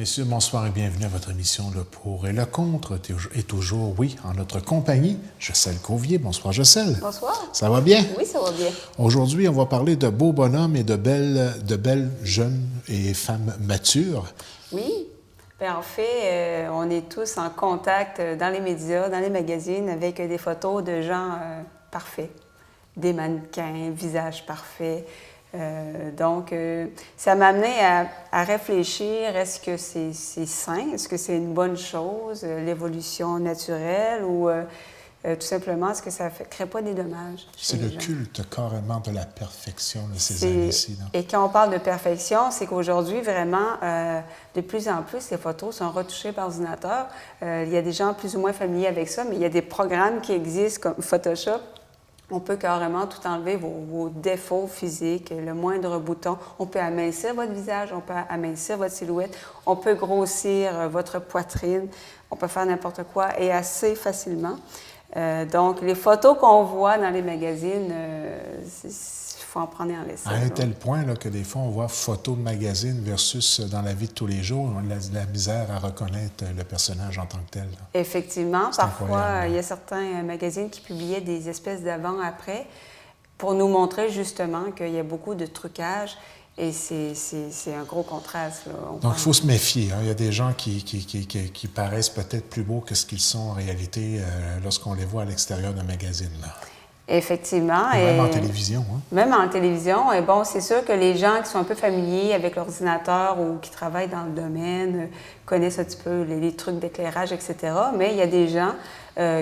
messieurs, bonsoir et bienvenue à votre émission Le Pour et le Contre. Et toujours, oui, en notre compagnie, Jocelyne Cauvier. Bonsoir, Jocelyne. Bonsoir. Ça va bien? Oui, ça va bien. Aujourd'hui, on va parler de beaux bonhommes et de belles jeunes et femmes matures. Oui. Bien, en fait, on est tous en contact dans les médias, dans les magazines, avec des photos de gens parfaits. Des mannequins, visages parfaits. Donc, ça m'a amené à réfléchir, est-ce que c'est sain, est-ce que c'est une bonne chose, l'évolution naturelle, ou tout simplement, est-ce que ça ne crée pas des dommages? C'est le culte carrément de la perfection de ces années-ci. Et quand on parle de perfection, c'est qu'aujourd'hui, vraiment, de plus en plus, les photos sont retouchées par ordinateur. Il y a des gens plus ou moins familiers avec ça, mais il y a des programmes qui existent comme Photoshop. On peut carrément tout enlever vos défauts physiques, le moindre bouton. On peut amincir votre visage, on peut amincir votre silhouette, on peut grossir votre poitrine, on peut faire n'importe quoi et assez facilement. Donc, les photos qu'on voit dans les magazines, il faut en prendre et en laisser. À un tel point là, que des fois, on voit photos de magazines versus dans la vie de tous les jours, on a de la misère à reconnaître le personnage en tant que tel. Là. Effectivement. Parfois, il y a certains magazines qui publiaient des espèces d'avant-après pour nous montrer justement qu'il y a beaucoup de trucage. Et c'est un gros contraste. Là. Donc, il faut se méfier. Hein. Il y a des gens qui paraissent peut-être plus beaux que ce qu'ils sont en réalité lorsqu'on les voit à l'extérieur d'un magazine. Là. Effectivement. Même en télévision. Hein? Même en télévision. Et bon, c'est sûr que les gens qui sont un peu familiers avec l'ordinateur ou qui travaillent dans le domaine connaissent un petit peu les trucs d'éclairage, etc. Mais il y a des gens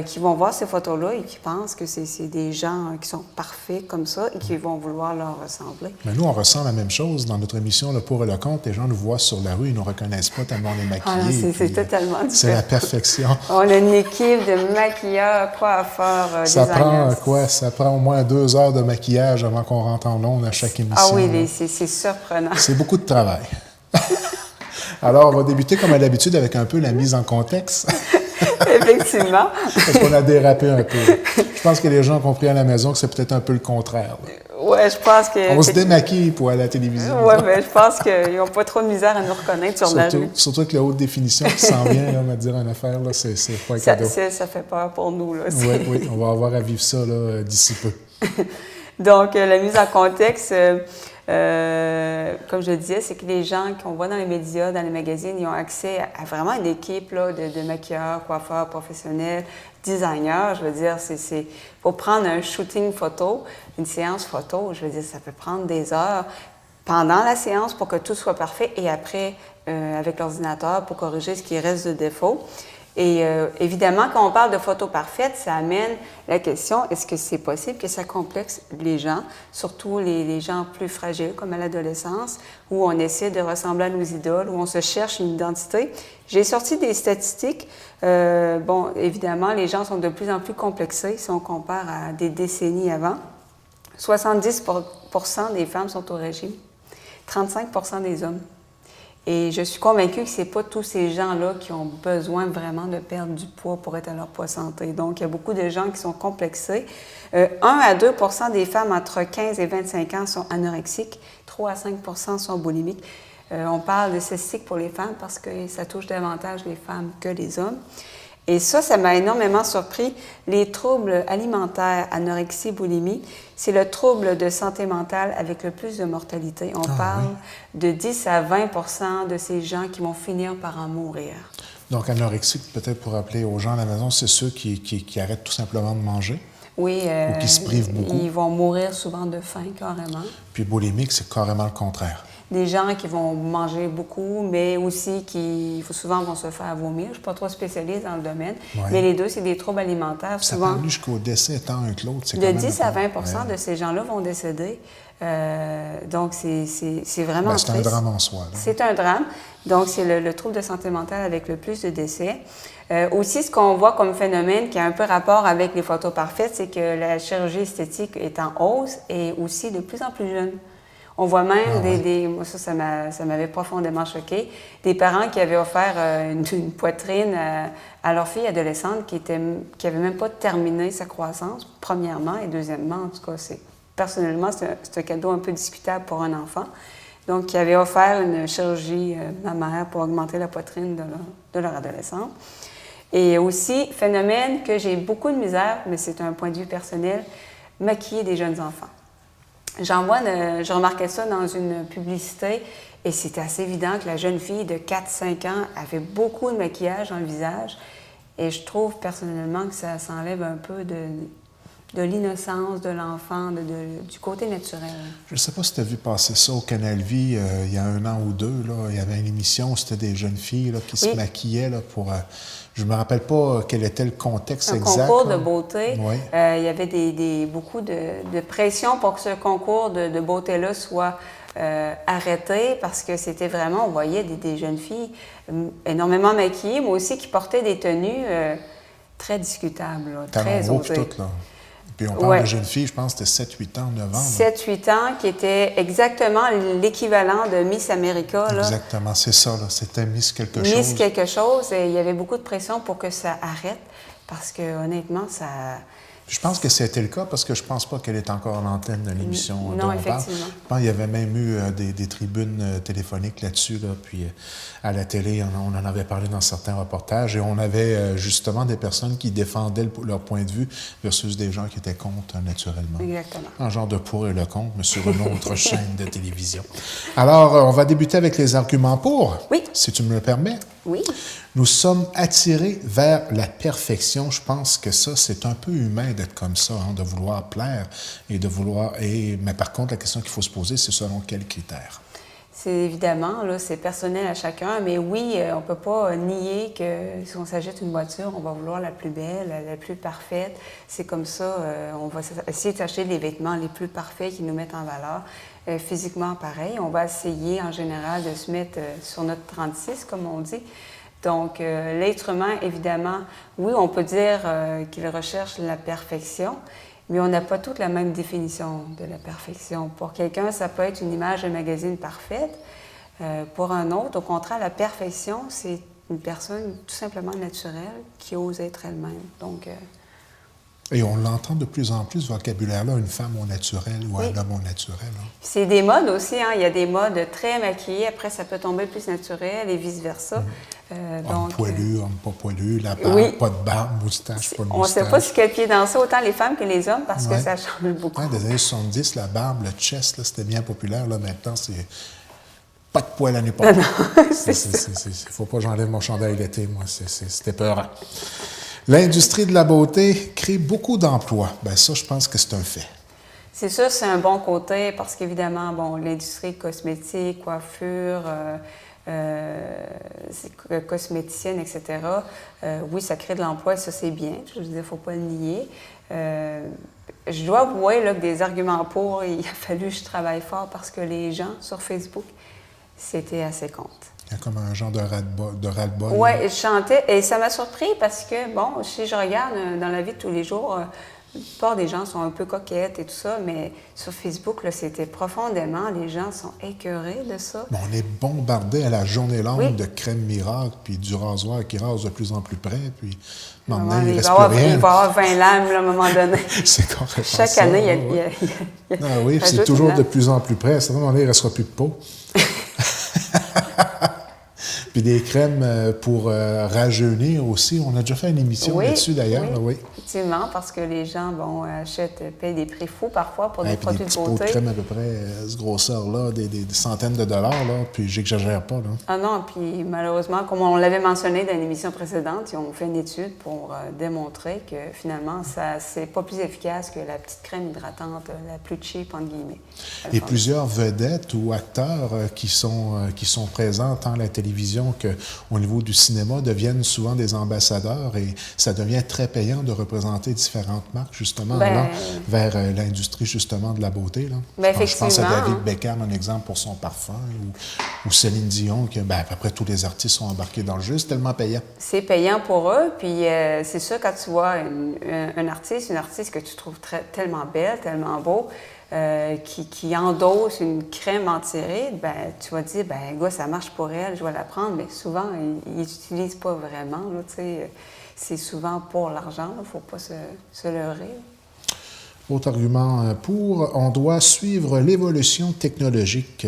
qui vont voir ces photos-là et qui pensent que c'est des gens qui sont parfaits comme ça et qui vont vouloir leur ressembler. Mais nous, on ressent la même chose dans notre émission Le Pour et le Contre. Les gens nous voient sur la rue, ils ne nous reconnaissent pas tellement on est maquillés. C'est totalement différent. C'est la perfection. On a une équipe de maquilleurs, coiffeurs, designers. Ça prend au moins 2 heures de maquillage avant qu'on rentre en ondes à chaque émission. Ah oui, c'est surprenant. C'est beaucoup de travail. Alors, on va débuter comme à l'habitude avec un peu la mise en contexte. Effectivement. Parce qu'on a dérapé un peu. Je pense que les gens ont compris à la maison que c'est peut-être un peu le contraire. Oui, je pense que... On se démaquille pour aller à la télévision. Oui, mais je pense qu'ils n'ont pas trop de misère à nous reconnaître sur la rue. Surtout avec la haute définition qui s'en vient, là, me dire une affaire, là, c'est pas un cadeau. Ça fait peur pour nous. Là, oui, on va avoir à vivre ça là, d'ici peu. Donc, la mise en contexte... comme je le disais, c'est que les gens qu'on voit dans les médias, dans les magazines, ils ont accès à vraiment une équipe là, de maquilleurs, coiffeurs, professionnels, designers. Je veux dire, pour prendre un shooting photo, une séance photo, je veux dire, ça peut prendre des heures pendant la séance pour que tout soit parfait et après, avec l'ordinateur, pour corriger ce qui reste de défaut. Et évidemment, quand on parle de photos parfaites, ça amène la question, est-ce que c'est possible que ça complexe les gens, surtout les gens plus fragiles, comme à l'adolescence, où on essaie de ressembler à nos idoles, où on se cherche une identité. J'ai sorti des statistiques. Bon, évidemment, les gens sont de plus en plus complexés si on compare à des décennies avant. 70 % des femmes sont au régime, 35 % des hommes. Et je suis convaincue que ce n'est pas tous ces gens-là qui ont besoin vraiment de perdre du poids pour être à leur poids santé. Donc, il y a beaucoup de gens qui sont complexés. 1 à 2 % des femmes entre 15 et 25 ans sont anorexiques, 3 à 5 % sont boulimiques. On parle de cystique pour les femmes parce que ça touche davantage les femmes que les hommes. Et ça m'a énormément surpris. Les troubles alimentaires, anorexie, boulimie, c'est le trouble de santé mentale avec le plus de mortalité. On parle de 10 à 20 % de ces gens qui vont finir par en mourir. Donc, anorexique, peut-être pour rappeler aux gens à la maison, c'est ceux qui arrêtent tout simplement de manger? Oui. Ou qui se privent beaucoup? Ils vont mourir souvent de faim, carrément. Puis boulimique, c'est carrément le contraire. Des gens qui vont manger beaucoup, mais aussi qui souvent vont se faire vomir. Je ne suis pas trop spécialiste dans le domaine, mais les deux, c'est des troubles alimentaires. Ça souvent, peut aller jusqu'au décès tant un que l'autre. de 10 à 20 % de ces gens-là vont décéder. Donc, c'est vraiment c'est un drame en soi. Là. C'est un drame. Donc, c'est le trouble de santé mentale avec le plus de décès. Aussi, ce qu'on voit comme phénomène qui a un peu rapport avec les photos parfaites, c'est que la chirurgie esthétique est en hausse et aussi de plus en plus jeune. On voit même moi, ça m'avait profondément choqué, des parents qui avaient offert une poitrine à leur fille adolescente qui avait même pas terminé sa croissance, premièrement, et deuxièmement, en tout cas, personnellement, c'est un cadeau un peu discutable pour un enfant. Donc, qui avaient offert une chirurgie mammaire pour augmenter la poitrine de leur adolescente. Et aussi, phénomène que j'ai beaucoup de misère, mais c'est un point de vue personnel, maquiller des jeunes enfants. Je remarquais ça dans une publicité et c'était assez évident que la jeune fille de 4-5 ans avait beaucoup de maquillage dans le visage. Et je trouve personnellement que ça s'enlève un peu de l'innocence de l'enfant, du côté naturel. Je ne sais pas si tu as vu passer ça au Canal Vie il y a 1 an ou 2. Là, il y avait une émission où c'était des jeunes filles là, qui se maquillaient là, pour... je ne me rappelle pas quel était le contexte exact. Un concours là. de beauté. Oui. Il y avait beaucoup de pression pour que ce concours de beauté-là soit arrêté parce que c'était vraiment, on voyait des jeunes filles énormément maquillées, mais aussi qui portaient des tenues très discutables, là, très osées. Tout, là. Puis on parle de jeunes filles, je pense que c'était 7-8 ans, 9 ans. 7-8 ans, qui était exactement l'équivalent de Miss America. Là. Exactement, c'est ça. Là. C'était Miss quelque chose. Miss quelque chose, et il y avait beaucoup de pression pour que ça arrête, parce que honnêtement, ça... Je pense que c'était le cas parce que je pense pas qu'elle est encore à l'antenne de l'émission dont non, on parle. effectivement. Je pense qu'il y avait même eu des tribunes téléphoniques là-dessus, là, puis à la télé, on en avait parlé dans certains reportages et on avait justement des personnes qui défendaient leur point de vue versus des gens qui étaient contre naturellement. Exactement. Un genre de pour et le contre, mais sur une autre chaîne de télévision. Alors, on va débuter avec les arguments pour, si tu me le permets. Oui. Nous sommes attirés vers la perfection. Je pense que ça, c'est un peu humain d'être comme ça, hein, de vouloir plaire et de vouloir... Mais par contre, la question qu'il faut se poser, c'est selon quels critères? C'est évidemment, là, c'est personnel à chacun, mais oui, on ne peut pas nier que si on s'achète une voiture, on va vouloir la plus belle, la plus parfaite. C'est comme ça, on va essayer d'acheter les vêtements les plus parfaits qui nous mettent en valeur. Physiquement, pareil, on va essayer en général de se mettre sur notre 36, comme on dit. Donc, l'être humain, évidemment, oui, on peut dire qu'il recherche la perfection, mais on n'a pas toute la même définition de la perfection. Pour quelqu'un, ça peut être une image de magazine parfaite. Pour un autre, au contraire, la perfection, c'est une personne tout simplement naturelle qui ose être elle-même. Donc, et on l'entend de plus en plus, ce vocabulaire-là, une femme au naturel ou un homme au naturel. Hein. C'est des modes aussi, hein. Il y a des modes très maquillés, après ça peut tomber plus naturel et vice-versa. Homme poilu, homme pas poilu, la barbe, pas de barbe, moustache, pas de moustache. On ne sait pas ce qu'il y a de pied dans ça, autant les femmes que les hommes, parce que ça change beaucoup. Ouais, des années 70, la barbe, le chest, là, c'était bien populaire. Là, maintenant, c'est pas de poil à n'importe quoi. Il faut pas que j'enlève mon chandail l'été, moi. C'était peurant. L'industrie de la beauté crée beaucoup d'emplois. Bien, ça, je pense que c'est un fait. C'est sûr, c'est un bon côté parce qu'évidemment, bon, l'industrie cosmétique, coiffure, cosméticienne, etc., oui, ça crée de l'emploi, ça, c'est bien. Je veux dire, il ne faut pas le nier. Je dois avouer là, que des arguments pour, il a fallu que je travaille fort parce que les gens sur Facebook, c'était assez contre. Il y a comme un genre de ras-le-bol. Oui, je chantais. Et ça m'a surpris parce que, bon, si je regarde dans la vie de tous les jours, la plupart des gens sont un peu coquettes et tout ça, mais sur Facebook, là, c'était profondément, les gens sont écœurés de ça. Mais on est bombardé à la journée longue de crème miracle, puis du rasoir qui rase de plus en plus près, puis maintenant, il ne reste plus rien. Il va y avoir 20 lames là, à un moment donné. C'est carrément Chaque ça, année, il y a ah oui, c'est toujours de plus en plus près. À un moment donné, il ne restera plus de peau. Puis des crèmes pour rajeunir aussi. On a déjà fait une émission là-dessus, d'ailleurs. Oui, effectivement, parce que les gens, bon, payent des prix fous parfois pour des produits de beauté. Des pots de crème à peu près ce grosseur-là, des centaines de dollars, là, puis j'exagère pas. Là. Ah non, puis malheureusement, comme on l'avait mentionné dans une émission précédente, ils ont fait une étude pour démontrer que finalement, c'est pas plus efficace que la petite crème hydratante la plus cheap, entre guillemets. Et plusieurs vedettes ou acteurs qui sont présents tant à la télévision qu'au niveau du cinéma deviennent souvent des ambassadeurs et ça devient très payant de représenter différentes marques, justement, là, vers l'industrie, justement, de la beauté. Là. Je pense à David Beckham, un exemple pour son parfum, ou Céline Dion, que, à peu près tous les artistes sont embarqués dans le jeu. C'est tellement payant. C'est payant pour eux, puis c'est sûr, quand tu vois une artiste que tu trouves tellement belle, tellement beau, qui endosse une crème anti-rides, tu vas te dire, gars, ça marche pour elle, je vais la prendre, mais souvent, ils n'utilisent pas vraiment, là, c'est souvent pour l'argent, il ne faut pas se leurrer. Autre argument pour, on doit suivre l'évolution technologique.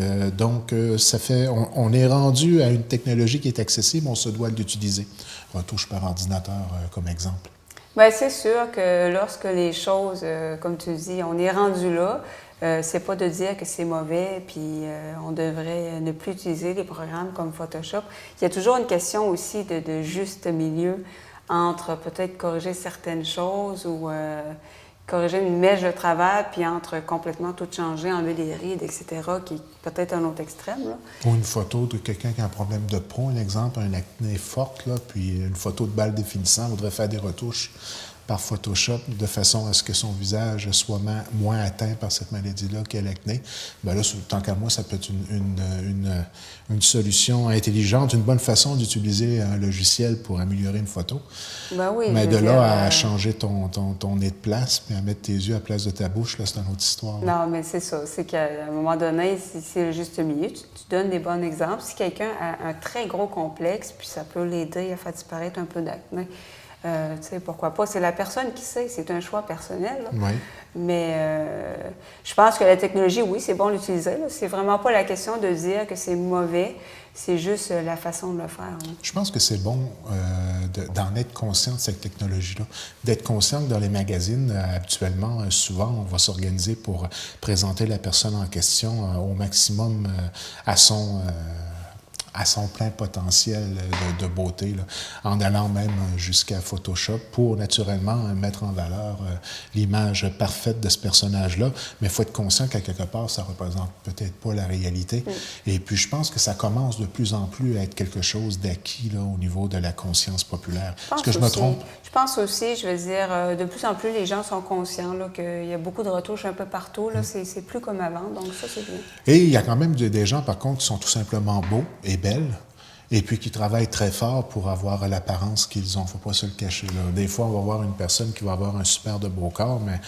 On est rendu à une technologie qui est accessible, on se doit l'utiliser. Retouche par ordinateur comme exemple. Bien, c'est sûr que lorsque les choses, comme tu dis, on est rendu là, c'est pas de dire que c'est mauvais, puis on devrait ne plus utiliser des programmes comme Photoshop. Il y a toujours une question aussi de juste milieu entre peut-être corriger certaines choses ou corriger une mèche de travail, puis entre complètement tout changer, enlever des rides, etc., qui est peut-être un autre extrême. Là. Ou une photo de quelqu'un qui a un problème de peau, un exemple, un acné forte, là, puis une photo de balle définissant, on voudrait faire des retouches par Photoshop de façon à ce que son visage soit moins atteint par cette maladie-là qu'est l'acné. Bien là, tant qu'à moi, ça peut être une solution intelligente, une bonne façon d'utiliser un logiciel pour améliorer une photo. Ben oui, mais de là à changer ton nez de place puis à mettre tes yeux à la place de ta bouche, là, c'est une autre histoire. Là. Non, mais c'est ça. C'est qu'à un moment donné, c'est le juste milieu. Tu donnes des bons exemples. Si quelqu'un a un très gros complexe, puis ça peut l'aider à faire disparaître un peu d'acné, tu sais, pourquoi pas? C'est la personne qui sait, c'est un choix personnel. Là. Oui. Mais je pense que la technologie, oui, c'est bon l'utiliser. C'est vraiment pas la question de dire que c'est mauvais, c'est juste la façon de le faire. Là. Je pense que c'est bon d'en être conscient de cette technologie-là. D'être conscient que dans les magazines, habituellement, souvent, on va s'organiser pour présenter la personne en question au maximum à son plein potentiel de beauté, là, en allant même jusqu'à Photoshop pour naturellement mettre en valeur l'image parfaite de ce personnage-là. Mais il faut être conscient qu'à quelque part, ça ne représente peut-être pas la réalité. Et puis, je pense que ça commence de plus en plus à être quelque chose d'acquis là, au niveau de la conscience populaire. Est-ce que je me trompe? Je pense aussi, je veux dire, de plus en plus, les gens sont conscients là, qu'il y a beaucoup de retouches un peu partout. Là, c'est plus comme avant, donc ça, c'est bien. Et il y a quand même des gens, par contre, qui sont tout simplement beaux et belles, et puis qui travaillent très fort pour avoir l'apparence qu'ils ont. Il ne faut pas se le cacher. Là. Des fois, on va voir une personne qui va avoir un super de beau corps, mais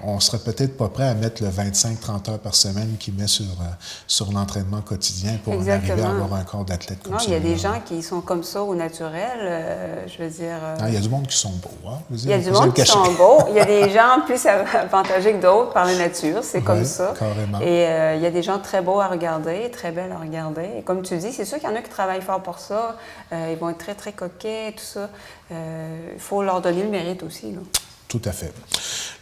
on ne serait peut-être pas prêt à mettre le 25-30 heures par semaine qu'il met sur l'entraînement quotidien pour arriver à avoir un corps d'athlète comme ça. Non, il y a des gens qui sont comme ça au naturel, je veux dire... il y a du monde qui sont beaux. Hein? Il y a du monde qui sont beaux. Il y a des gens plus avantagés que d'autres par la nature, c'est comme ça. Carrément. Et il y a des gens très beaux à regarder, très belles à regarder. Et comme tu dis, c'est sûr qu'il y en a qui travaillent fort pour ça. Ils vont être très, très coquets, tout ça. Il faut leur donner le mérite aussi. Là. Tout à fait.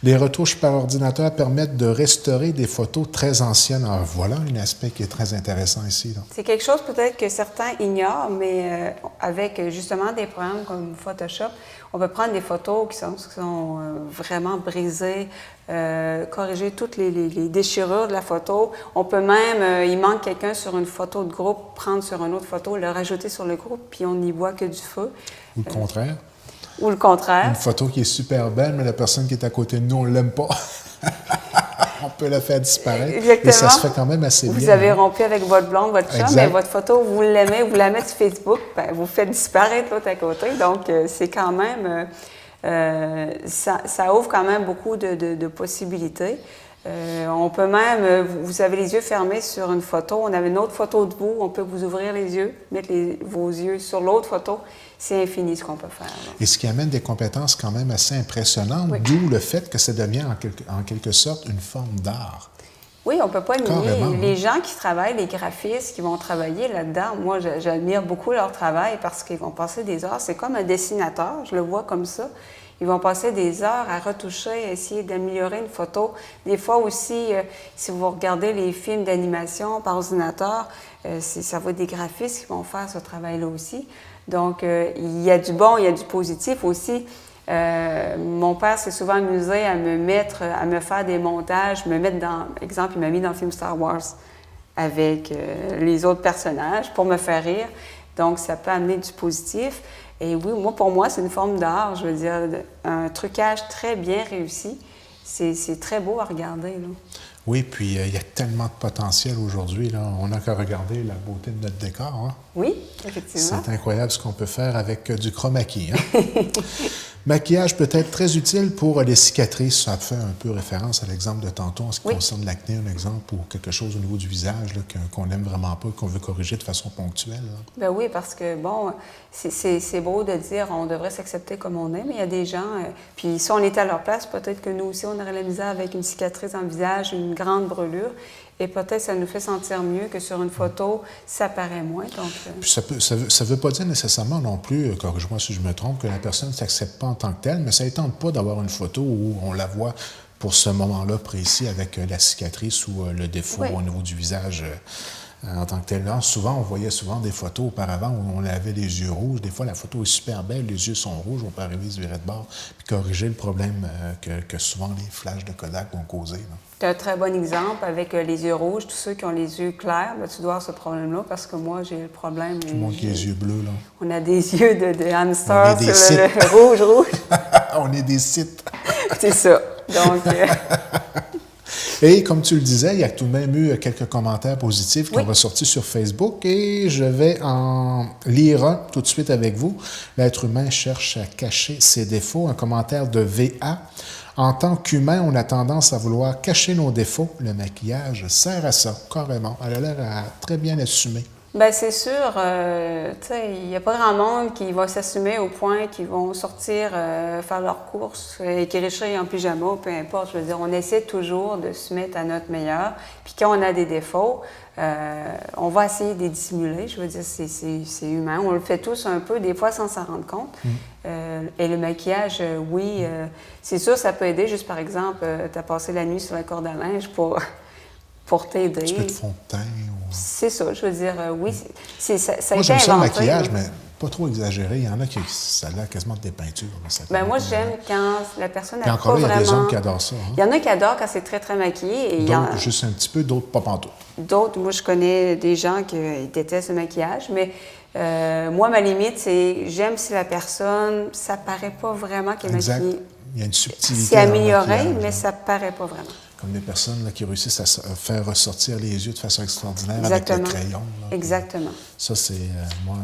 Les retouches par ordinateur permettent de restaurer des photos très anciennes. Alors, voilà un aspect qui est très intéressant ici. Là. C'est quelque chose peut-être que certains ignorent, mais avec justement des programmes comme Photoshop, on peut prendre des photos qui sont vraiment brisées, corriger toutes les déchirures de la photo. On peut même, il manque quelqu'un sur une photo de groupe, prendre sur une autre photo, le rajouter sur le groupe, puis on n'y voit que du feu. Ou le contraire. Ou le contraire. Une photo qui est super belle, mais la personne qui est à côté de nous, on ne l'aime pas. On peut la faire disparaître. Exactement. Et ça se fait quand même assez bien. Vous avez rompu avec votre blonde, votre chum, mais votre photo, vous l'aimez, vous la mettez sur Facebook, ben, vous faites disparaître l'autre à côté. Donc, c'est quand même... ça ouvre quand même beaucoup de possibilités. On peut même, vous avez les yeux fermés sur une photo, on avait une autre photo de vous, on peut vous ouvrir les yeux, mettre vos yeux sur l'autre photo. C'est infini ce qu'on peut faire. Là. Et ce qui amène des compétences quand même assez impressionnantes, oui. D'où le fait que ça devient en quelque sorte une forme d'art. Oui, on ne peut pas nier. Carrément, les gens qui travaillent, les graphistes qui vont travailler là-dedans, moi, j'admire beaucoup leur travail parce qu'ils vont passer des heures. C'est comme un dessinateur, je le vois comme ça. Ils vont passer des heures à retoucher, à essayer d'améliorer une photo. Des fois aussi, si vous regardez les films d'animation par ordinateur, ça va être des graphistes qui vont faire ce travail-là aussi. Donc, il y a du bon, il y a du positif aussi. Mon père s'est souvent amusé à me faire des montages, me mettre dans, exemple, il m'a mis dans le film Star Wars avec les autres personnages pour me faire rire. Donc, ça peut amener du positif. Et oui, pour moi, c'est une forme d'art, je veux dire, un trucage très bien réussi. C'est très beau à regarder, là. Oui, puis il y a tellement de potentiel aujourd'hui, là. On n'a qu'à regarder la beauté de notre décor, hein? Oui, effectivement. C'est incroyable ce qu'on peut faire avec du chroma key. Hein? Maquillage peut être très utile pour les cicatrices. Ça fait un peu référence à l'exemple de tantôt en ce qui concerne l'acné, un exemple, ou quelque chose au niveau du visage là, qu'on n'aime vraiment pas, qu'on veut corriger de façon ponctuelle. Là. Ben oui, parce que, bon, c'est beau de dire on devrait s'accepter comme on est, mais il y a des gens, puis si on était à leur place, peut-être que nous aussi, on aurait la misère avec une cicatrice dans le visage, une grande brûlure, et peut-être ça nous fait sentir mieux que sur une photo, ça paraît moins. Donc, Puis ça veut pas dire nécessairement non plus, corrige-moi si je me trompe, que la personne ne s'accepte pas en tant que telle, mais ça n'étend pas d'avoir une photo où on la voit pour ce moment-là précis avec la cicatrice ou le défaut au niveau du visage en tant que tel. Là, souvent, on voyait souvent des photos auparavant où on avait les yeux rouges. Des fois, la photo est super belle, les yeux sont rouges, on peut arriver à se virer de bord puis corriger le problème que souvent les flashs de Kodak vont causer. Tu as un très bon exemple avec les yeux rouges. Tous ceux qui ont les yeux clairs, ben, tu dois avoir ce problème-là parce que moi, j'ai le problème. Tout le monde qui a les yeux bleus, là. On a des yeux de hamster des sur le rouge. On est des sites. C'est ça. Donc... Et comme tu le disais, il y a tout de même eu quelques commentaires positifs qui ont ressorti sur Facebook et je vais en lire un tout de suite avec vous. L'être humain cherche à cacher ses défauts. Un commentaire de VA. En tant qu'humain, on a tendance à vouloir cacher nos défauts. Le maquillage sert à ça, carrément. Elle a l'air à très bien l'assumer. Bien, c'est sûr, tu sais, il n'y a pas grand monde qui va s'assumer au point qu'ils vont sortir, faire leurs courses, écrire en pyjama, peu importe. Je veux dire, on essaie toujours de se mettre à notre meilleur. Puis quand on a des défauts, on va essayer de les dissimuler. Je veux dire, c'est humain. On le fait tous un peu, des fois sans s'en rendre compte. Et le maquillage, oui, c'est sûr, ça peut aider. Juste par exemple, tu as passé la nuit sur la corde à linge pour t'aider. Un petit peu de fond de teint. C'est ça, je veux dire, oui, ça moi, a été inventé. j'aime ça le maquillage, mais pas trop exagéré. Il y en a qui, ça a l'air quasiment des peintures. Ben moi, j'aime quand la personne n'a pas encore là, vraiment... il y a des hommes qui adorent ça. Hein? Il y en a qui adorent quand c'est très, très maquillé. D'autres, juste un petit peu, d'autres pas pantoute. D'autres, moi, je connais des gens qui détestent le maquillage, mais moi, ma limite, c'est j'aime si la personne, ça paraît pas vraiment qu'elle est maquillée. Il y a une subtilité. C'est amélioré, mais ça paraît pas vraiment. Comme des personnes là, qui réussissent à faire ressortir les yeux de façon extraordinaire Exactement. avec le crayon. Là. Exactement. Ça, c'est moi.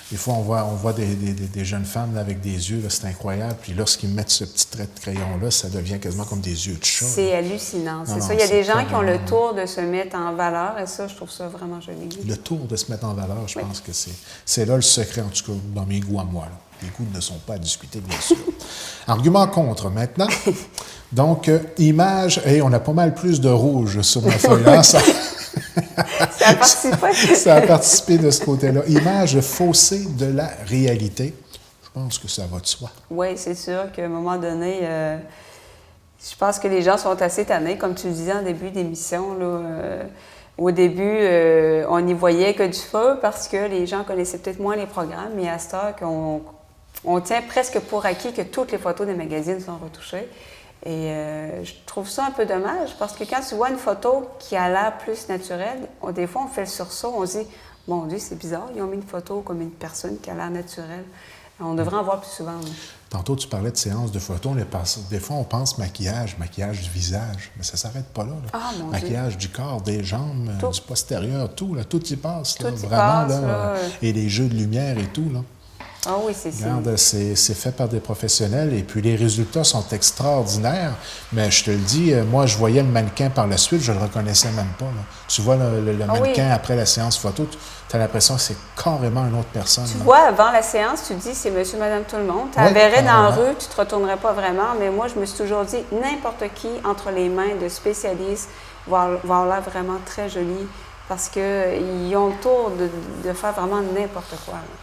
Des fois, on voit des jeunes femmes là, avec des yeux, c'est incroyable. Puis lorsqu'ils mettent ce petit trait de crayon-là, ça devient quasiment comme des yeux de chat. C'est hallucinant. C'est ça. Il y a des gens qui ont le tour de se mettre en valeur et ça, je trouve ça vraiment joli. Le tour de se mettre en valeur, je pense que c'est là le secret, en tout cas, dans mes goûts à moi. Là. Les goûts ne sont pas à discuter, bien sûr. Argument contre, maintenant. Donc, image, et on a pas mal plus de rouge sur ma feuille là. Ça a participé. Ça a participé de ce côté-là. Image faussée de la réalité. Je pense que ça va de soi. Oui, c'est sûr qu'à un moment donné, je pense que les gens sont assez tannés, comme tu le disais en début d'émission, là. Au début, on n'y voyait que du feu parce que les gens connaissaient peut-être moins les programmes, mais à cette heure on tient presque pour acquis que toutes les photos des magazines sont retouchées. Et je trouve ça un peu dommage parce que quand tu vois une photo qui a l'air plus naturelle, des fois on fait le sursaut, on se dit « Mon Dieu, c'est bizarre, ils ont mis une photo comme une personne qui a l'air naturelle. » On devrait en voir plus souvent. Oui. Tantôt, tu parlais de séances de photos. Des fois, on pense maquillage du visage, mais ça ne s'arrête pas là. Ah, mon maquillage Dieu. du corps, des jambes, du postérieur, tout y passe. Tout là, y vraiment, passe, là, et les jeux de lumière et tout. Là. Ah oui, c'est ça. Regarde, c'est fait par des professionnels et puis les résultats sont extraordinaires. Mais je te le dis, moi, je voyais le mannequin par la suite, je le reconnaissais même pas. Là. Tu vois le mannequin après la séance photo, tu as l'impression que c'est carrément une autre personne. Tu vois, avant la séance, tu dis c'est monsieur, madame, tout le monde. Tu la verrais dans la rue, tu te retournerais pas vraiment. Mais moi, je me suis toujours dit, n'importe qui entre les mains de spécialistes va avoir l'air vraiment très joli parce qu'ils ont le tour de faire vraiment n'importe quoi. Là.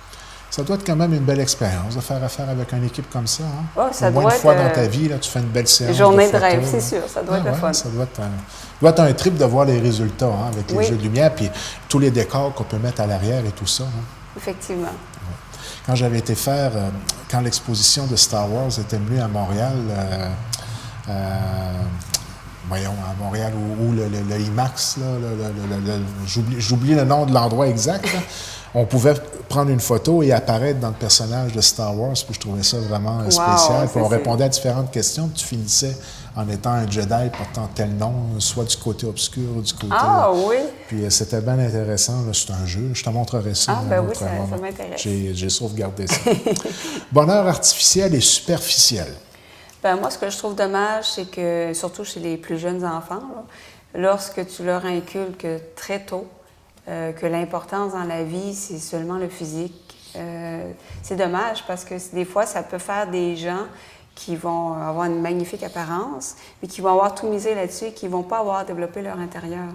Ça doit être quand même une belle expérience de faire affaire avec une équipe comme ça. Hein? Oh, ça au moins doit une fois être, dans ta vie, là, tu fais une belle séance. Journée de rêve, photos, c'est sûr. Ça doit être le fun. Ça doit être un trip de voir les résultats hein, avec les jeux de lumière puis tous les décors qu'on peut mettre à l'arrière et tout ça. Hein. Effectivement. Ouais. Quand j'avais été faire, quand l'exposition de Star Wars était venue à Montréal, à Montréal, où le IMAX, j'oublie le nom de l'endroit exact, là, on pouvait prendre une photo et apparaître dans le personnage de Star Wars, puis je trouvais ça vraiment spécial. Puis on répondait à différentes questions, puis tu finissais en étant un Jedi portant tel nom, soit du côté obscur ou du côté... Ah oui! Puis c'était bien intéressant. Là, c'est un jeu. Je te montrerai ça. Ah, ben oui, ça m'intéresse. J'ai sauvegardé ça. Bonheur artificiel et superficiel. Ben moi, ce que je trouve dommage, c'est que, surtout chez les plus jeunes enfants, là, lorsque tu leur inculques très tôt que l'importance dans la vie, c'est seulement le physique, c'est dommage parce que des fois, ça peut faire des gens qui vont avoir une magnifique apparence, mais qui vont avoir tout misé là-dessus et qui ne vont pas avoir développé leur intérieur.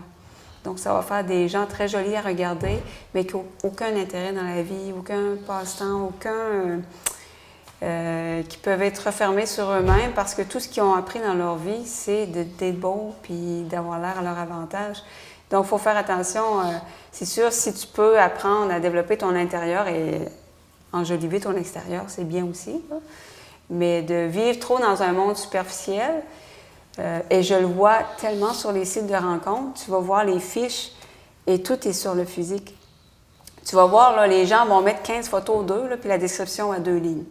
Donc, ça va faire des gens très jolis à regarder, mais qui n'ont aucun intérêt dans la vie, aucun passe-temps, qui peuvent être refermés sur eux-mêmes parce que tout ce qu'ils ont appris dans leur vie, c'est d'être beau puis d'avoir l'air à leur avantage. Donc, il faut faire attention. C'est sûr, si tu peux apprendre à développer ton intérieur et enjoliver ton extérieur, c'est bien aussi, là. Mais de vivre trop dans un monde superficiel, et je le vois tellement sur les sites de rencontres, tu vas voir les fiches et tout est sur le physique. Tu vas voir, là, les gens vont mettre 15 photos d'eux, là, puis la description à 2 lignes.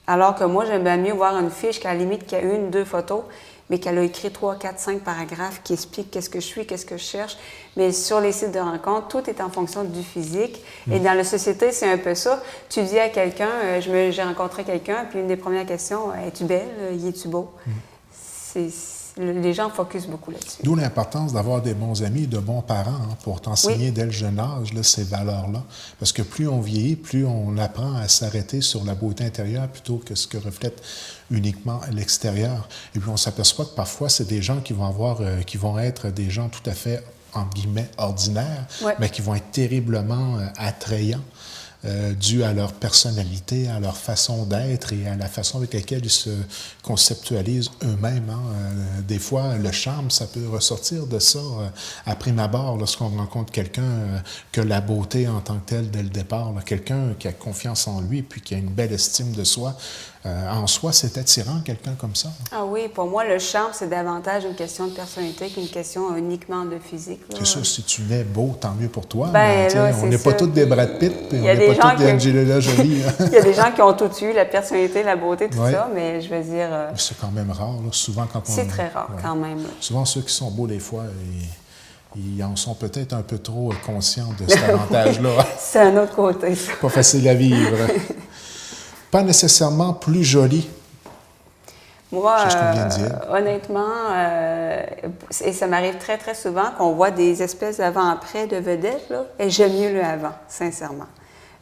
Alors que moi, j'aime bien mieux voir une fiche qu'à la limite qu'il y a 1, 2 photos, mais qu'elle a écrit 3, 4, 5 paragraphes qui expliquent qu'est-ce que je suis, qu'est-ce que je cherche. Mais sur les sites de rencontres, tout est en fonction du physique. Et dans la société, c'est un peu ça. Tu dis à quelqu'un, j'ai rencontré quelqu'un, puis une des premières questions, es-tu belle? Es-tu beau? Les gens focusent beaucoup là-dessus. D'où l'importance d'avoir des bons amis, de bons parents pour t'enseigner dès le jeune âge là, ces valeurs-là. Parce que plus on vieillit, plus on apprend à s'arrêter sur la beauté intérieure plutôt que ce que reflète uniquement l'extérieur. Et puis on s'aperçoit que parfois, c'est des gens qui vont être des gens tout à fait, entre guillemets, ordinaires, mais qui vont être terriblement attrayants. Dû à leur personnalité, à leur façon d'être et à la façon avec laquelle ils se conceptualisent eux-mêmes. Des fois, le charme, ça peut ressortir de ça à prime abord lorsqu'on rencontre quelqu'un que la beauté en tant que telle dès le départ. Quelqu'un qui a confiance en lui puis qui a une belle estime de soi. En soi, c'est attirant, quelqu'un comme ça. Ah oui, pour moi, le charme, c'est davantage une question de personnalité qu'une question uniquement de physique. C'est sûr, si tu nais beau, tant mieux pour toi. Ben, là, on n'est pas tous des Brad Pitt, puis on n'est pas tous des Angelina Jolie. Il y a des gens qui ont tout eu, la personnalité, la beauté, tout ça, mais je veux dire... c'est quand même rare, là. Souvent quand on... C'est très rare, quand même. Là. Souvent, ceux qui sont beaux, des fois, ils en sont peut-être un peu trop conscients de cet avantage-là. C'est un autre côté, ça. Pas facile à vivre. Pas nécessairement plus joli. Moi, c'est ce qu'on vient de dire. Honnêtement, et ça m'arrive très, très souvent qu'on voit des espèces d'avant-après de vedettes, là, et j'aime mieux le avant, sincèrement.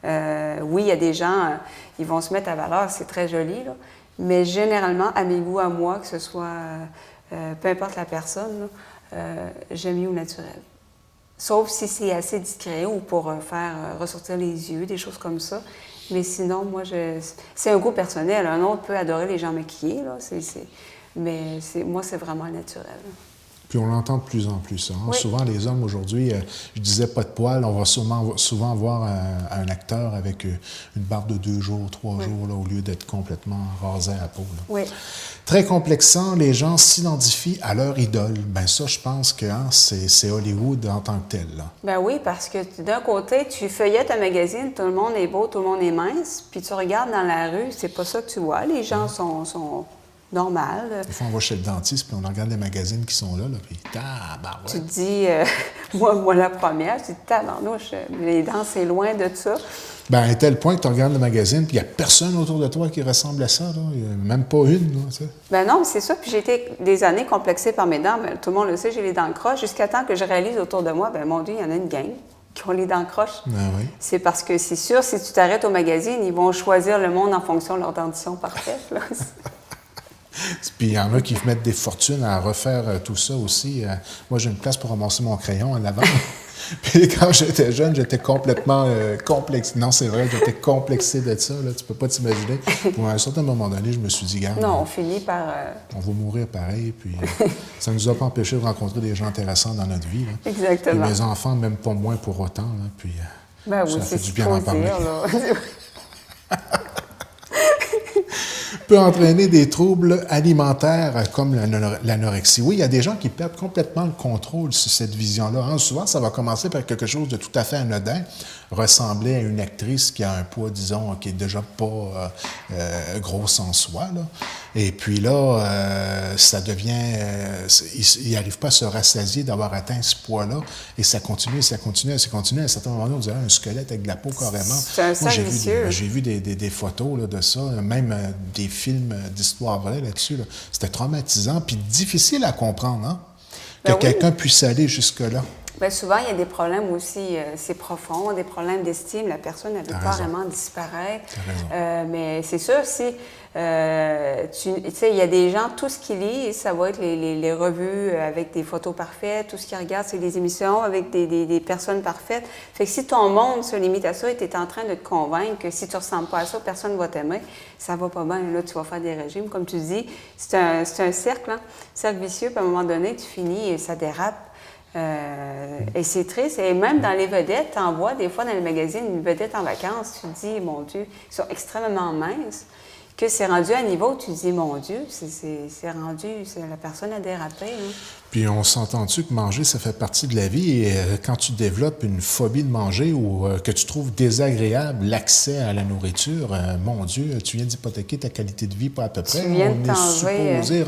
Oui, il y a des gens, ils vont se mettre à valeur, c'est très joli, là, mais généralement, à mes goûts, à moi, que ce soit, peu importe la personne, là, j'aime mieux au naturel. Sauf si c'est assez discret ou pour faire ressortir les yeux, des choses comme ça. Mais sinon, moi, c'est un goût personnel. Un autre peut adorer les gens maquillés, là. Mais moi, c'est vraiment naturel. Puis on l'entend de plus en plus. Souvent, les hommes aujourd'hui, je disais pas de poils, on va souvent voir un acteur avec une barbe de 2 jours, 3 jours, là, au lieu d'être complètement rasé à la peau. Là. Oui. Très complexant, les gens s'identifient à leur idole. Bien ça, je pense que c'est Hollywood en tant que tel. Là. Ben oui, parce que d'un côté, tu feuillettes un magazine, tout le monde est beau, tout le monde est mince, puis tu regardes dans la rue, c'est pas ça que tu vois. Les gens sont normal. Des fois, on va chez le dentiste, puis on regarde les magazines qui sont là, puis tabarouette. Tu te dis, moi la première, tu te dis, tabarnouche, les dents, c'est loin de ça. Bien, à tel point que tu regardes le magazine, puis il n'y a personne autour de toi qui ressemble à ça, là. Il n'y a même pas une, là, tu sais. Ben non, mais c'est ça. Puis j'ai été des années complexée par mes dents. Ben, tout le monde le sait, j'ai les dents croches. Jusqu'à temps que je réalise autour de moi, ben mon Dieu, il y en a une gang qui ont les dents croches. Ah oui. C'est parce que c'est sûr, si tu t'arrêtes au magazine, ils vont choisir le monde en fonction de leur dentition parfaite, là. Puis il y en a qui mettent des fortunes à refaire tout ça aussi. Moi, j'ai une place pour ramasser mon crayon en avant. Puis quand j'étais jeune, j'étais complètement complexé. Non, c'est vrai, j'étais complexé de ça. Là. Tu peux pas t'imaginer. À un certain moment donné, je me suis dit, garde, non, on finit par... on va mourir pareil. Puis ça ne nous a pas empêché de rencontrer des gens intéressants dans notre vie. Là. Exactement. Et mes enfants, même pas moins pour autant. Là. Puis ben oui, ça fait c'est du bien d'en parler. peut entraîner des troubles alimentaires comme l'anorexie. Oui, il y a des gens qui perdent complètement le contrôle sur cette vision-là. Hein. Souvent, ça va commencer par quelque chose de tout à fait anodin, ressembler à une actrice qui a un poids, disons, qui est déjà pas grosse en soi, là. Et puis là, ça devient... il n'arrive pas à se rassasier d'avoir atteint ce poids-là, et ça continue, ça continue, ça continue. À un certain moment, on dirait un squelette avec de la peau carrément. C'est un cercle vicieux. J'ai vu des photos là, de ça, même des films d'histoire vraie là-dessus. Là. C'était traumatisant, puis difficile à comprendre, hein, que quelqu'un puisse aller jusque-là. Bien, souvent, il y a des problèmes aussi, c'est profond, des problèmes d'estime. La personne, elle veut carrément disparaître. Mais c'est sûr, si tu sais, il y a des gens, tout ce qu'ils lisent, ça va être les revues avec des photos parfaites. Tout ce qu'ils regardent, c'est des émissions avec des personnes parfaites. Fait que si ton monde se limite à ça et tu es en train de te convaincre que si tu ne ressembles pas à ça, personne ne va t'aimer, ça va pas bien. Là, tu vas faire des régimes. Comme tu dis, c'est un cercle, hein? Cercle vicieux. Puis à un moment donné, tu finis et ça dérape. Et c'est triste. Et même dans les vedettes, tu en vois des fois dans les magazines une vedette en vacances, tu te dis, mon Dieu, ils sont extrêmement minces, que c'est rendu à un niveau où tu te dis, mon Dieu, c'est rendu, la personne a dérapé. Hein. Puis on s'entend-tu que manger, ça fait partie de la vie, et quand tu développes une phobie de manger ou que tu trouves désagréable l'accès à la nourriture, mon Dieu, tu viens d'hypothéquer ta qualité de vie pas à peu près. Tu viens on de est supposé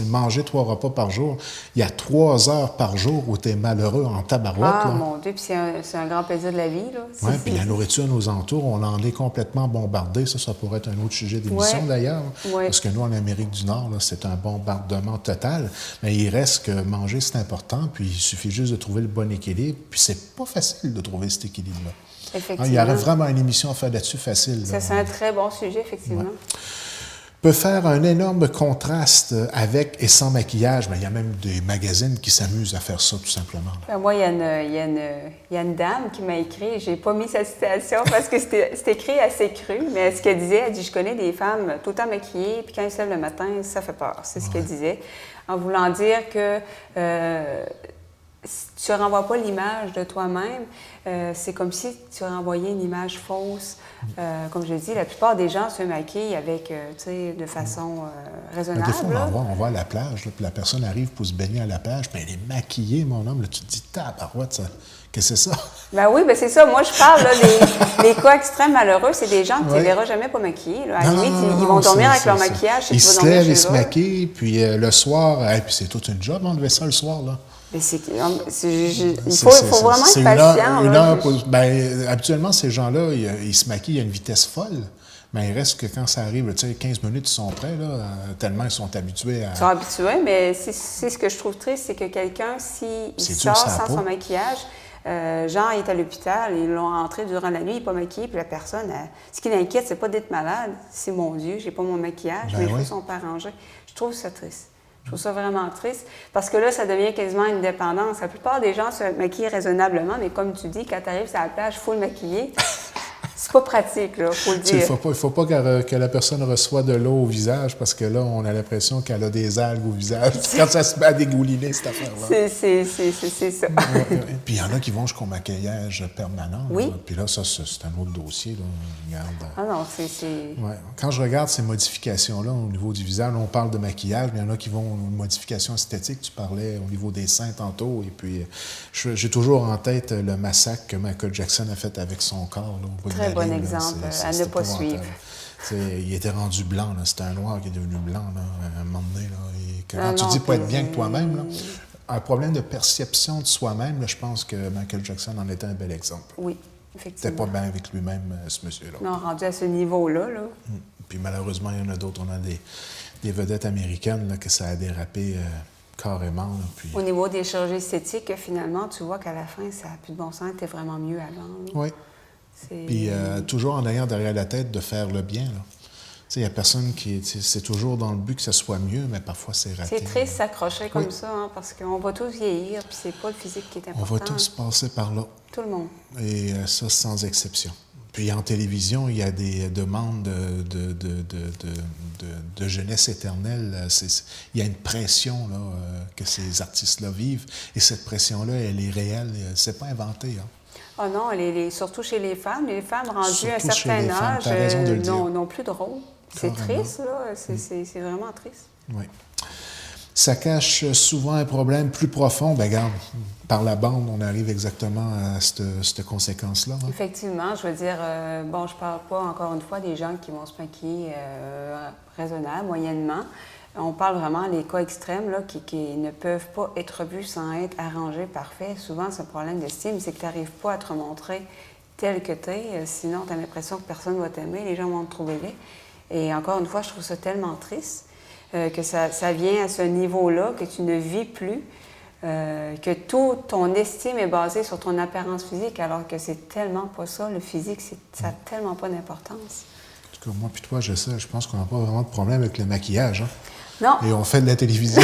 manger 3 repas par jour. Il y a 3 heures par jour où tu es malheureux en tabarouette. Ah, là. mon Dieu, puis c'est un grand plaisir de la vie. Oui, puis la nourriture nous entoure, on en est complètement bombardé. Ça pourrait être un autre sujet d'émission d'ailleurs. Ouais. Parce que nous, en Amérique du Nord, là, c'est un bombardement total. Mais il reste que manger, c'est important, puis il suffit juste de trouver le bon équilibre. Puis c'est pas facile de trouver cet équilibre-là. Effectivement. Il y aurait vraiment une émission à faire là-dessus facile. Ça, c'est un très bon sujet, effectivement. Ouais. Peut faire un énorme contraste avec et sans maquillage. Mais il y a même des magazines qui s'amusent à faire ça, tout simplement. Moi, il y a une dame qui m'a écrit, j'ai pas mis sa citation parce que c'était écrit assez cru, mais ce qu'elle disait, elle dit, je connais des femmes tout le temps maquillées, puis quand elles se lèvent le matin, ça fait peur. C'est ce qu'elle disait, en voulant dire que si tu ne renvoies pas l'image de toi-même, c'est comme si tu renvoyais une image fausse. Comme je dis, la plupart des gens se maquillent avec, de façon raisonnable. Des fois, on va à la plage, là, puis la personne arrive pour se baigner à la plage, puis elle est maquillée, mon homme. Là, tu te dis, tabarouette, ça. Qu'est-ce que c'est ça? Ben oui, ben c'est ça. Moi, je parle là, des cas extrêmement malheureux. C'est des gens que tu ne verras jamais pas maquillés. Là. À la limite, ils vont dormir avec leur maquillage. Ils se lèvent, ils se maquillent, puis le soir, puis c'est toute une job, on devait ça le soir, là. Mais il faut vraiment être patient. Habituellement, ces gens-là, ils se maquillent à une vitesse folle. Mais il reste que quand ça arrive, 15 minutes, ils sont prêts, là, tellement ils sont habitués à... Ils sont habitués, mais c'est ce que je trouve triste, c'est que quelqu'un, s'il sort sans son maquillage, genre, il est à l'hôpital, ils l'ont rentré durant la nuit, il n'est pas maquillé, puis la personne, ce qui l'inquiète, c'est pas d'être malade, c'est mon Dieu, j'ai pas mon maquillage, mes cheveux sont pas arrangés. Je trouve ça triste. Je trouve ça vraiment triste parce que là, ça devient quasiment une dépendance. La plupart des gens se maquillent raisonnablement, mais comme tu dis, quand tu arrives sur la plage, full maquillé, c'est pas pratique, là, faut le dire. Il ne faut pas que la personne reçoive de l'eau au visage parce que là, on a l'impression qu'elle a des algues au visage. Quand ça se met à dégouliner, cette affaire-là. C'est ça. Puis il y en a qui vont jusqu'au maquillage permanent. Oui. Là. Puis là, ça, c'est un autre dossier. Là. Regarde. Ah non, Ouais. Quand je regarde ces modifications-là au niveau du visage, on parle de maquillage, mais il y en a qui vont aux modifications esthétiques. Tu parlais au niveau des seins tantôt. Et puis, j'ai toujours en tête le massacre que Michael Jackson a fait avec son corps. Là, très bon exemple à ne pas suivre. Il était rendu blanc. C'était un noir qui est devenu blanc là, à un moment donné. Là. Et quand tu dis pas être bien que toi-même, là, un problème de perception de soi-même, là, je pense que Michael Jackson en était un bel exemple. Oui, effectivement. C'était pas bien avec lui-même, ce monsieur-là. Non, rendu à ce niveau-là. Là. Puis malheureusement, il y en a d'autres. On a des vedettes américaines là, que ça a dérapé carrément. Là, puis... Au niveau des chirurgies esthétiques, finalement, tu vois qu'à la fin, ça n'a plus de bon sens. T'es vraiment mieux avant. Là. Oui. Puis toujours en ayant derrière la tête de faire le bien. Il n'y a personne qui... C'est toujours dans le but que ça soit mieux, mais parfois c'est raté. C'est triste s'accrocher comme ça, hein, parce qu'on va tous vieillir, puis c'est pas le physique qui est important. On va tous passer par là. Tout le monde. Et ça, sans exception. Puis en télévision, il y a des demandes de jeunesse éternelle. Il y a une pression là, que ces artistes-là vivent. Et cette pression-là, elle est réelle. C'est pas inventé. Hein. Ah non, surtout chez les femmes rendues Surtout à un chez certain les femmes, âge t'as raison de le dire. n'ont plus de rôle. C'est Carrément. triste, là. C'est vraiment triste. Oui. Ça cache souvent un problème plus profond. Ben regarde, par la bande, on arrive exactement à cette conséquence-là. Hein? Effectivement, je veux dire, bon, je parle pas encore une fois des gens qui vont se maquiller raisonnable, moyennement. On parle vraiment des cas extrêmes là, qui ne peuvent pas être vus sans être arrangés parfait. Souvent, c'est un problème d'estime, c'est que tu n'arrives pas à te montrer tel que tu es, sinon tu as l'impression que personne ne va t'aimer, les gens vont te trouver laid. Et encore une fois, je trouve ça tellement triste que ça vient à ce niveau-là, que tu ne vis plus, que tout ton estime est basée sur ton apparence physique, alors que c'est tellement pas ça. Le physique, ça n'a tellement pas d'importance. En tout cas, moi puis toi, je pense qu'on n'a pas vraiment de problème avec le maquillage. Hein? Non. Et on fait de la télévision.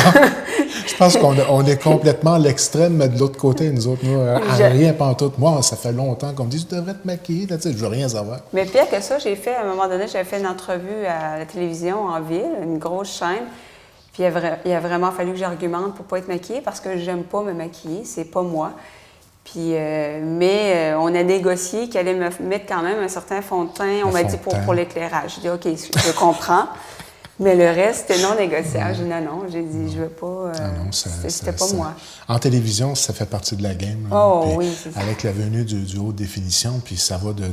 Je pense qu'on est complètement à l'extrême, mais de l'autre côté, nous autres, rien pantoute. Moi, ça fait longtemps qu'on me dit « Tu devrais te maquiller. » Je veux rien savoir. Mais pire que ça, à un moment donné, j'avais fait une entrevue à la télévision en ville, une grosse chaîne. Puis il a vraiment fallu que j'argumente pour ne pas être maquillée parce que j'aime pas me maquiller, c'est pas moi. Puis, mais on a négocié qu'elle allait me mettre quand même un certain fond de teint. On m'a dit pour l'éclairage. J'ai dit « OK, je comprends. » Mais le reste, c'était non négociable. J'ai dit non. J'ai dit, je veux pas. C'était pas moi. En télévision, ça fait partie de la game. Oh oui, c'est ça. Avec la venue du haute définition, puis ça va là,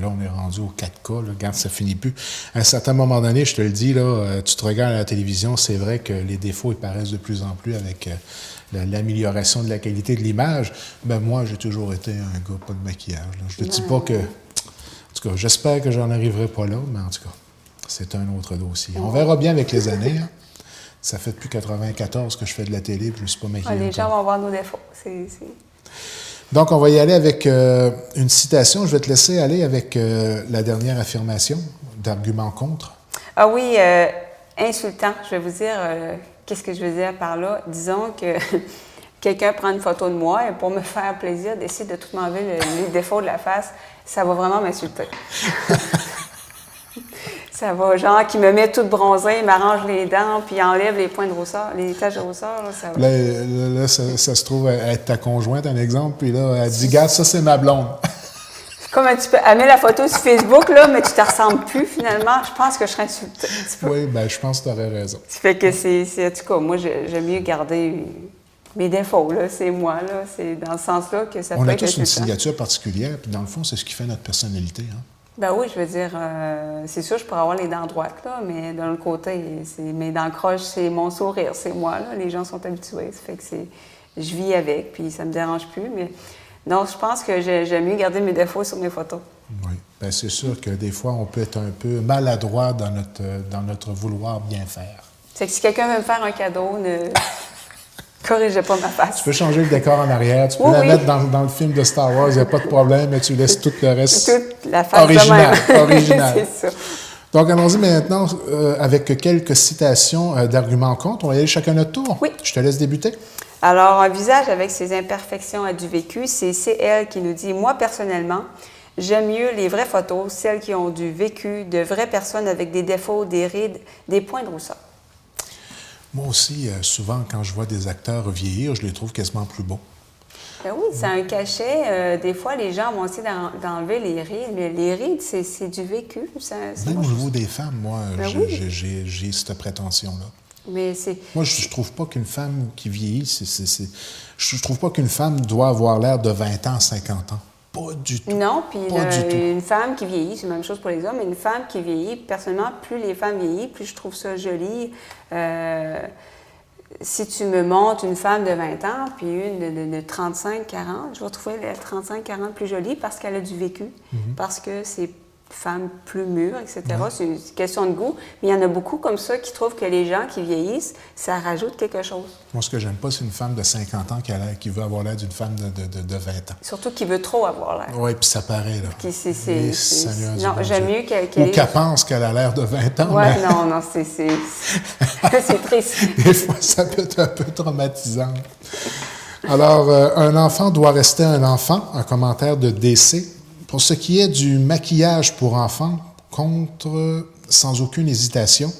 on est rendu au 4K. Là, regarde, ça finit plus. À un certain moment donné, je te le dis, là, tu te regardes à la télévision, c'est vrai que les défauts, ils paraissent de plus en plus avec l'amélioration de la qualité de l'image. Ben moi, j'ai toujours été un gars pas de maquillage. Là. Je ne dis pas que. En tout cas, j'espère que j'en arriverai pas là, mais en tout cas. C'est un autre dossier. On verra bien avec les années. Hein. Ça fait depuis 1994 que je fais de la télé, puis je ne suis pas maquillé. Les gens vont voir nos défauts. Donc, on va y aller avec une citation. Je vais te laisser aller avec la dernière affirmation d'argument contre. Ah oui, insultant. Je vais vous dire, qu'est-ce que je veux dire par là? Disons que quelqu'un prend une photo de moi et pour me faire plaisir, décide de tout m'enlever les défauts de la face, ça va vraiment m'insulter. Ça va, genre, qui me met toute bronzée, m'arrange les dents, puis enlève les points de rousseur, les taches de rousseur. Là, ça va. Là, ça se trouve être ta conjointe, un exemple, puis là, elle dit « Regarde, ça, c'est ma blonde. » Comme un petit peu, elle met la photo sur Facebook, là, mais tu te ressembles plus, finalement. Je pense que je serais insultée un petit peu. Oui, bien, je pense que tu aurais raison. Ça fait que en tout cas, moi, j'aime mieux garder mes défauts, là. C'est moi, là. C'est dans ce sens-là que ça peut être. On a tous une signature particulière, puis dans le fond, c'est ce qui fait notre personnalité, hein. Ben oui, je veux dire, c'est sûr, je pourrais avoir les dents droites, là, mais d'un autre côté, mes dents croches, c'est mon sourire, c'est moi, là. Les gens sont habitués, ça fait que je vis avec, puis ça me dérange plus, mais non, je pense que j'aime mieux garder mes défauts sur mes photos. Oui, bien c'est sûr que des fois, on peut être un peu maladroit dans notre vouloir bien faire. C'est que si quelqu'un veut me faire un cadeau, ne corrigez pas ma face. Tu peux changer le décor en arrière, tu peux la mettre dans le film de Star Wars, il n'y a pas de problème, mais tu laisses tout le reste toute la face original. C'est ça. Donc, allons-y maintenant avec quelques citations d'arguments contre. On va y aller chacun notre tour. Oui. Je te laisse débuter. Alors, un visage avec ses imperfections a du vécu, c'est elle qui nous dit « Moi, personnellement, j'aime mieux les vraies photos, celles qui ont du vécu, de vraies personnes avec des défauts, des rides, des points de rousseur. » Moi aussi, souvent, quand je vois des acteurs vieillir, je les trouve quasiment plus beaux. Ben oui, c'est un cachet. Des fois, les gens vont essayer d'enlever les rides, mais les rides, c'est du vécu. Même au niveau des femmes, moi, ben j'ai cette prétention-là. Mais c'est... Moi, je trouve pas qu'une femme qui vieillit, je trouve pas qu'une femme doit avoir l'air de 20 ans, 50 ans. Pas du tout. Non, puis une femme qui vieillit, c'est la même chose pour les hommes, mais une femme qui vieillit, personnellement, plus les femmes vieillissent, plus je trouve ça joli. Si tu me montres une femme de 20 ans, puis une de 35, 40, je vais trouver la 35, 40 plus jolie parce qu'elle a du vécu, parce que c'est femme plus mûre, etc. C'est une question de goût. Mais il y en a beaucoup comme ça qui trouvent que les gens qui vieillissent, ça rajoute quelque chose. Moi, ce que j'aime pas, c'est une femme de 50 ans qui veut avoir l'air d'une femme de 20 ans. Surtout qui veut trop avoir l'air. Oui, puis ça paraît, là. Non, j'aime mieux qu'elle... Ou qu'elle pense qu'elle a l'air de 20 ans. Oui, mais... non, c'est triste. Des fois, ça peut être un peu traumatisant. Alors, un enfant doit rester un enfant, un commentaire de DC. Pour ce qui est du maquillage pour enfants, contre sans aucune hésitation,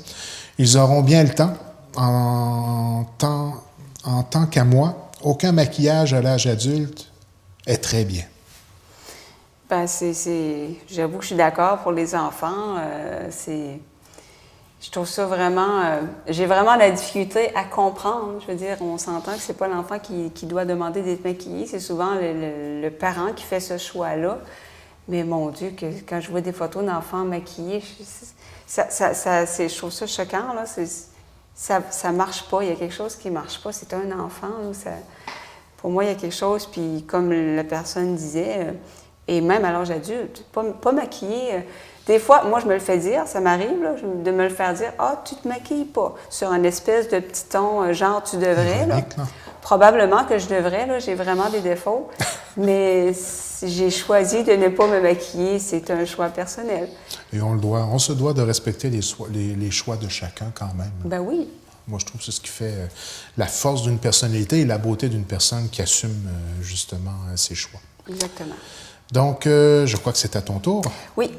ils auront bien le temps. En tant qu'à moi, aucun maquillage à l'âge adulte est très bien. Ben, j'avoue que je suis d'accord pour les enfants. Je trouve ça vraiment... j'ai vraiment la difficulté à comprendre. Je veux dire, on s'entend que c'est pas l'enfant qui doit demander d'être maquillé. C'est souvent le parent qui fait ce choix-là. Mais mon Dieu, quand je vois des photos d'enfants maquillés, je trouve ça choquant, là. Ça marche pas. Il y a quelque chose qui marche pas. C'est un enfant, là, pour moi, il y a quelque chose. Puis comme la personne disait, et même à l'âge adulte, pas maquillé. Des fois, moi, je me le fais dire, ça m'arrive là, de me le faire dire. Ah, tu te maquilles pas. Sur un espèce de petit ton, genre, tu devrais. Là. Probablement que je devrais, là, j'ai vraiment des défauts. Mais j'ai choisi de ne pas me maquiller. C'est un choix personnel. Et on se doit de respecter les choix de chacun quand même. Ben oui. Moi, je trouve que c'est ce qui fait la force d'une personnalité et la beauté d'une personne qui assume justement ses choix. Exactement. Donc, je crois que c'est à ton tour. Oui,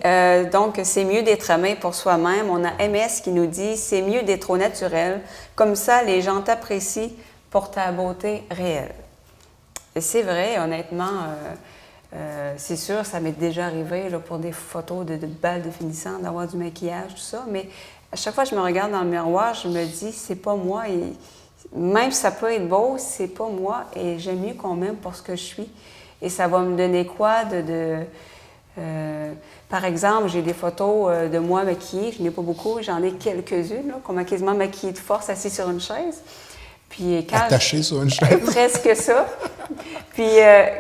donc c'est mieux d'être aimé pour soi-même. On a MS qui nous dit « C'est mieux d'être au naturel. Comme ça, les gens t'apprécient pour ta beauté réelle. » Et c'est vrai, honnêtement, c'est sûr, ça m'est déjà arrivé là, pour des photos de belles définissantes, d'avoir du maquillage, tout ça, mais à chaque fois que je me regarde dans le miroir, je me dis, c'est pas moi. Et même si ça peut être beau, c'est pas moi. Et j'aime mieux qu'on m'aime pour ce que je suis. Et ça va me donner quoi par exemple, j'ai des photos de moi maquillée. Je n'ai pas beaucoup, j'en ai quelques-unes, qu'on m'a quasiment maquillée de force, assise sur une chaise. Puis attaché sur une chaise. Presque ça. Puis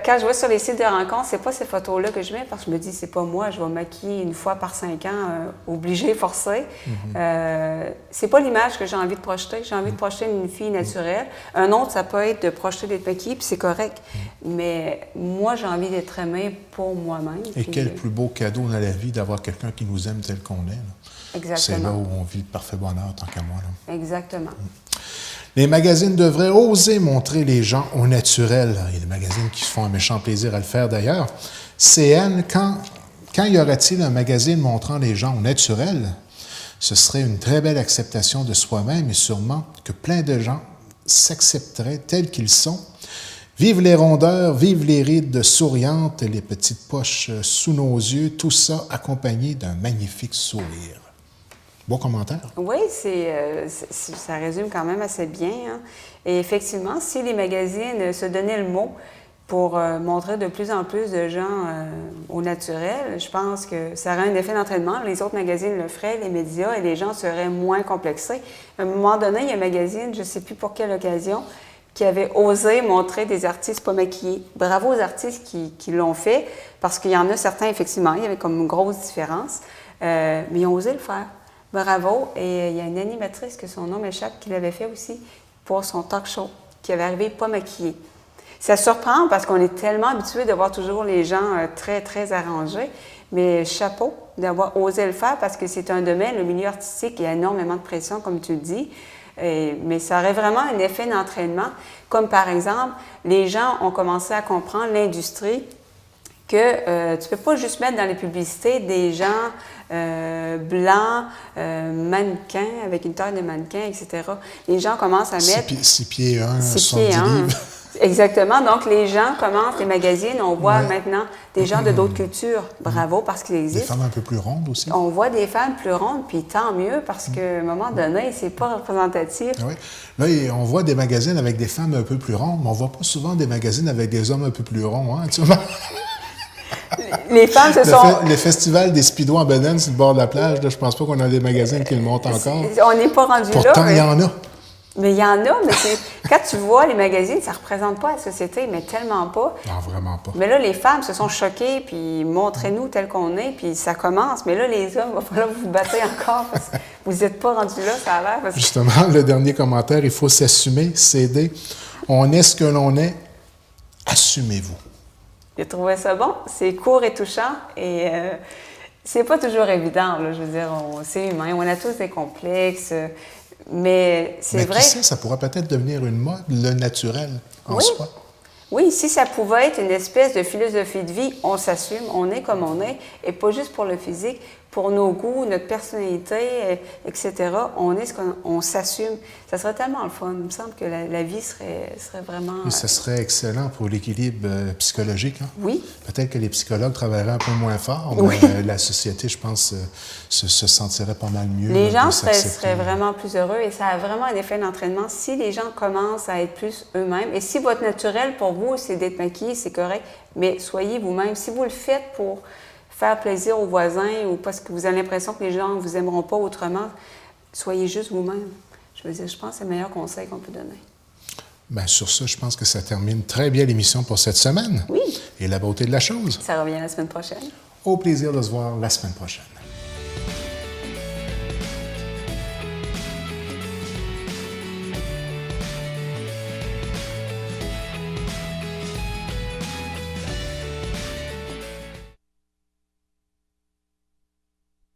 quand je vois sur les sites de rencontres, c'est pas ces photos-là que je mets parce que je me dis, c'est pas moi, je vais me maquiller une fois par 5 ans, obligée, forcée. C'est pas l'image que j'ai envie de projeter. J'ai envie de projeter une fille naturelle. Un autre, ça peut être de projeter d'être maquillée, puis c'est correct. Mais moi, j'ai envie d'être aimée pour moi-même. Et quel plus beau cadeau dans la vie d'avoir quelqu'un qui nous aime tel qu'on est. Là. Exactement. C'est là où on vit le parfait bonheur, tant qu'à moi. Là. Exactement. Les magazines devraient oser montrer les gens au naturel. Il y a des magazines qui se font un méchant plaisir à le faire d'ailleurs. CN, quand y aurait-il un magazine montrant les gens au naturel? Ce serait une très belle acceptation de soi-même et sûrement que plein de gens s'accepteraient tels qu'ils sont. Vive les rondeurs, vive les rides souriantes, les petites poches sous nos yeux, tout ça accompagné d'un magnifique sourire. Beau commentaire. Oui, ça résume quand même assez bien. Hein. Et effectivement, si les magazines se donnaient le mot pour montrer de plus en plus de gens au naturel, je pense que ça aurait un effet d'entraînement. Les autres magazines le feraient, les médias, et les gens seraient moins complexés. À un moment donné, il y a un magazine, je ne sais plus pour quelle occasion, qui avait osé montrer des artistes pas maquillés. Bravo aux artistes qui l'ont fait, parce qu'il y en a certains, effectivement, il y avait comme une grosse différence, mais ils ont osé le faire. Bravo. Et il y a une animatrice que son nom m'échappe qui l'avait fait aussi pour son talk show, qui avait arrivé pas maquillée. Ça surprend parce qu'on est tellement habitué de voir toujours les gens très, très arrangés, mais chapeau d'avoir osé le faire parce que c'est un domaine, le milieu artistique, il y a énormément de pression, comme tu le dis, mais ça aurait vraiment un effet d'entraînement, comme par exemple, les gens ont commencé à comprendre l'industrie que tu ne peux pas juste mettre dans les publicités des gens blancs, mannequins, avec une taille de mannequin, etc. Les gens commencent à mettre... 6 pieds 1, 70 livres. Exactement. Donc, les gens commencent, les magazines, on voit maintenant des gens de d'autres cultures. Bravo, parce qu'ils existent. Des femmes un peu plus rondes aussi. On voit des femmes plus rondes, puis tant mieux, parce qu'à un moment donné, c'est pas représentatif. Oui. Là, on voit des magazines avec des femmes un peu plus rondes, mais on voit pas souvent des magazines avec des hommes un peu plus ronds. Hein, tu vois? Les femmes se sont... Le festival des speedos en bedaine sur le bord de la plage, là, je pense pas qu'on a des magazines qui le montent encore. On n'est pas rendu là. Pourtant, il y en a. Mais il y en a, mais quand tu vois les magazines, ça ne représente pas la société, mais tellement pas. Non, vraiment pas. Mais là, les femmes se sont choquées, puis montrez-nous tel qu'on est, puis ça commence. Mais là, les hommes, il va falloir vous battre encore, parce que vous n'êtes pas rendus là, ça a l'air. Parce que... Justement, le dernier commentaire, il faut s'assumer, céder. On est ce que l'on est, assumez-vous. J'ai trouvé ça bon. C'est court et touchant, et c'est pas toujours évident, là. Je veux dire, c'est humain, on a tous des complexes. Mais c'est vrai. Qui sait, ça pourrait peut-être devenir une mode, le naturel en soi. Oui, si ça pouvait être une espèce de philosophie de vie, on s'assume, on est comme on est, et pas juste pour le physique, pour nos goûts, notre personnalité, etc. On est ce qu'on s'assume. Ça serait tellement le fun. Il me semble que la vie serait vraiment... Et ça serait excellent pour l'équilibre psychologique. Hein? Oui. Peut-être que les psychologues travailleraient un peu moins fort, oui. mais la société, je pense, se sentirait pas mal mieux. Les gens seraient vraiment plus heureux et ça a vraiment un effet d'entraînement. Si les gens commencent à être plus eux-mêmes, et si votre naturel pour vous, c'est d'être maquillé, c'est correct, mais soyez vous-même. Si vous le faites pour faire plaisir aux voisins ou parce que vous avez l'impression que les gens ne vous aimeront pas autrement, soyez juste vous-même. Je veux dire, je pense que c'est le meilleur conseil qu'on peut donner. Bien, sur ça, je pense que ça termine très bien l'émission pour cette semaine. Oui. Et la beauté de la chose. Ça revient la semaine prochaine. Au plaisir de se voir la semaine prochaine.